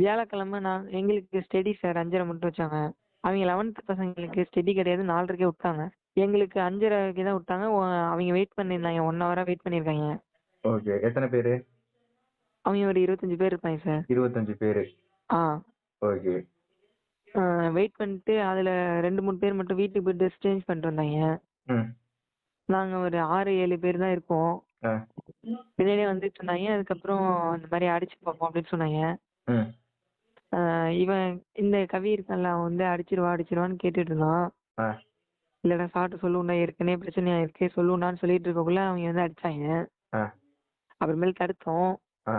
வியாழக்கிழமை எங்களுக்கு study sir 5:30 மட்டும் வச்சாங்க. அவங்க 11th பசங்களுக்கு ஸ்டடி கிடையாது, 4:30க்கே விட்டாங்க. எங்களுக்கு 5:30க்கு தான் விட்டாங்க. அவங்க வெயிட் பண்ணியிருந்தாங்க, 1 ஹவரா வெயிட் பண்ணியிருக்காங்க. ஓகே. எத்தனை பேரு? அவங்க ஒரு 25 பேர் இருப்பாங்க சார். 25 பேரு. ஆ. ஓகே. வெயிட் பண்ணிட்டு அதுல 2, 3 பேர் மட்டும் வீட்டுக்கு போய் ட்ரெஸ் சேஞ்ச் பண்ணிட்டு வந்தாங்க. ம். நாங்க ஒரு 6, 7 பேர் தான் இருக்கோம். ஆ. பின்னாடியே வந்துட்டு இருந்தாங்க. அதுக்கப்புறம் இந்த மாதிரி அடிச்சு பார்ப்போம் அப்படின்னு சொன்னாங்க. ம். இவன் இந்த கவி இருக்கான்ல, அவன் வந்து அடிச்சிருவான்னு கேட்டுட்டு இருந்தான். ஆ. இல்லடா சாப்பிட்டு சொல்லுண்டா, ஏற்கனவே பிரச்சனையா இருக்கு சொல்லுண்டான்னு சொல்லிட்டு இருக்கக்குள்ள அவங்க வந்து அடிச்சாங்க. ஆ. அப்புறமேல் தடுத்தோம். ஆ.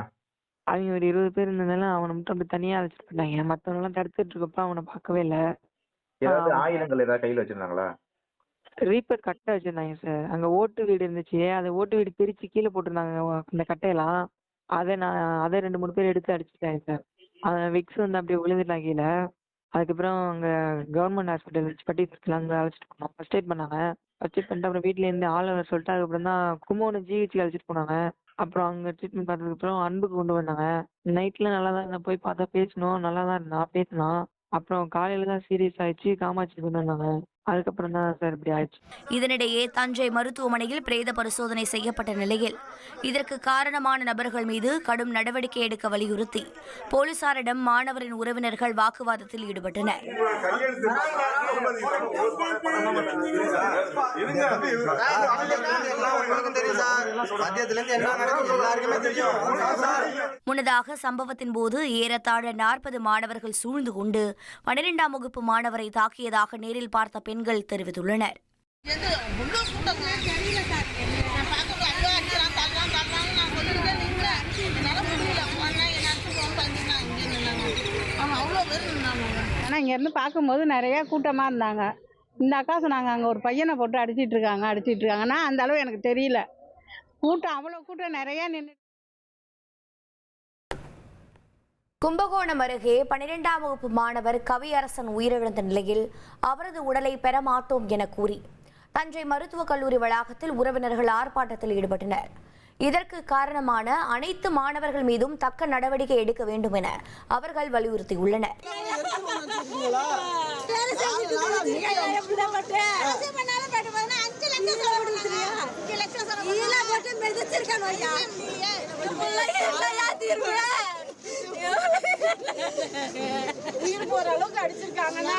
அவங்க ஒரு 20 பேர் இருந்ததால அவனை மட்டும் அப்படி தனியா அழைச்சிட்டு போயிட்டாங்க. மத்தவங்க எல்லாம் தடுத்துட்டு இருக்கப்ப அவனை பார்க்கவே இல்லை. ஏதாவது ஆயுதங்கள் ஏதாவது கையில வச்சிருந்தாங்களா? ரீப்பர் கட்டை வச்சிருந்தாங்க சார். அங்க ஓட்டு வீடு இருந்துச்சு, அந்த ஓட்டு வீடு பிரிச்சு கீழே போட்டிருந்தாங்க இந்த கட்டையெல்லாம். அதை 2, 3 பேர் எடுத்து அடிச்சுட்டாங்க சார். விக்ஸ் வந்து அப்படியே விழுந்துட்டாங்க கீழே. அதுக்கப்புறம் அங்க கவர்மெண்ட் ஹாஸ்பிட்டல் வச்சு பட்டிபுரத்துல அங்க அழைச்சிட்டு போனோம். ஃபர்ஸ்ட் எய்ட் பண்ணாங்க. ஃபர்ஸ்ட் எய்ட் பண்ணிட்டு அப்புறம் வீட்டுல இருந்து ஆள் வர சொல்லிட்டு அதுக்கப்புறம் தான் கும்பகோணம் ஜிஹெச்சுக்கு அழைச்சிட்டு போனாங்க. அப்புறம் அங்க ட்ரீட்மெண்ட் பார்த்ததுக்கு அப்புறம் அன்புக்கு கொண்டு வந்தாங்க. நைட்ல நல்லா தான் இருந்தா, போய் பார்த்தா பேசணும், நல்லா தான் இருந்தான், பேசினான். அப்புறம் காலையில தான் சீரியஸ் ஆயிடுச்சு, காமாட்சி கொண்டு வந்தாங்க. அதுக்கப்புறம் தான் சார் இப்படி ஆயிடுச்சு. இதனிடையே தஞ்சை மருத்துவமனையில் பிரேத பரிசோதனை செய்யப்பட்ட நிலையில் இதற்கு காரணமான நபர்கள் மீது கடும் நடவடிக்கை எடுக்க வலியுறுத்தி போலீசாரிடம் மாணவரின் உறவினர்கள் வாக்குவாதத்தில் ஈடுபட்டனர். முன்னதாக சம்பவத்தின் போது ஏறத்தாழ 40 மாணவர்கள் சூழ்ந்து கொண்டு 12ஆம் வகுப்பு மாணவரை தாக்கியதாக நேரில் பார்த்த பெண்கள் தெரிவித்துள்ளனர். ஆனால் இங்கேருந்து பார்க்கும்போது நிறைய கூட்டமாக இருந்தாங்க. இந்த அக்கா சொன்னாங்க அங்கே ஒரு பையனை போட்டு அடிச்சிட்டு இருக்காங்கன்னா அந்த அளவு எனக்கு தெரியல. கூட்டம் அவ்வளோ கூட்டம் நிறைய நின்று. கும்பகோணம் அருகே 12ஆம் வகுப்பு மாணவர் கவியரசன் உயிரிழந்த நிலையில் அவரது உடலை பெற மாட்டோம் என கூறி தஞ்சை மருத்துவக் கல்லூரி வளாகத்தில் உறவினர்கள் ஆர்ப்பாட்டத்தில் ஈடுபட்டனர். இதற்கு காரணமான அனைத்து மாணவர்கள் மீதும் தக்க நடவடிக்கை எடுக்க வேண்டும் என அவர்கள் வலியுறுத்தியுள்ளனர். உயிர் போற அளவுக்கு அடிச்சிருக்காங்கன்னா